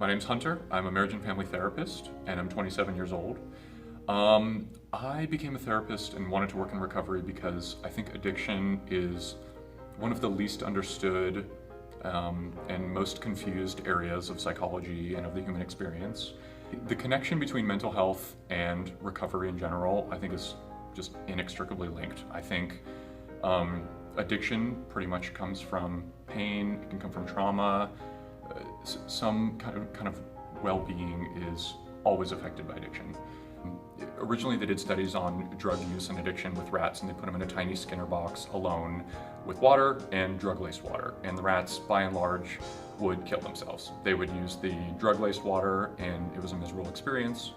My name's Hunter. I'm a marriage and family therapist, and I'm 27 years old. I became a therapist and wanted to work in recovery because I think addiction is one of the least understood and most confused areas of psychology and of the human experience. The connection between mental health and recovery in general, I think, is just inextricably linked. I think addiction pretty much comes from pain, it can come from trauma. Some kind of well-being is always affected by addiction. Originally they did studies on drug use and addiction with rats, and they put them in a tiny Skinner box alone with water and drug-laced water, and the rats by and large would kill themselves. They would use the drug-laced water and it was a miserable experience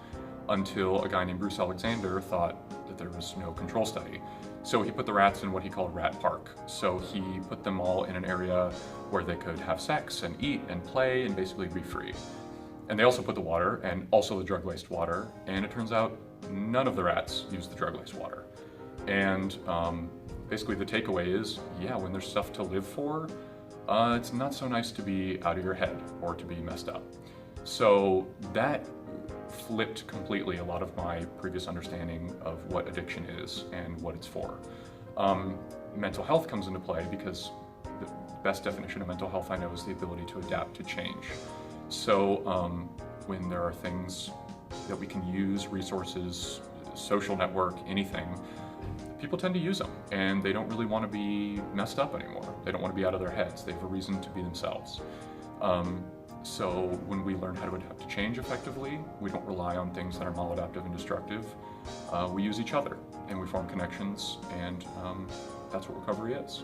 until a guy named Bruce Alexander thought that there was no control study. So he put the rats in what he called Rat Park. So he put them all in an area where they could have sex and eat and play and basically be free. And they also put the water and also the drug-laced water, and it turns out none of the rats used the drug-laced water. And basically the takeaway is, yeah, when there's stuff to live for, it's not so nice to be out of your head or to be messed up. So that flipped completely a lot of my previous understanding of what addiction is and what it's for. Mental health comes into play because the best definition of mental health I know is the ability to adapt to change. So when there are things that we can use, resources, social network, anything, people tend to use them, and they don't really want to be messed up anymore. They don't want to be out of their heads. They have a reason to be themselves. So when we learn how to adapt to change effectively, we don't rely on things that are maladaptive and destructive. We use each other and we form connections, and that's what recovery is.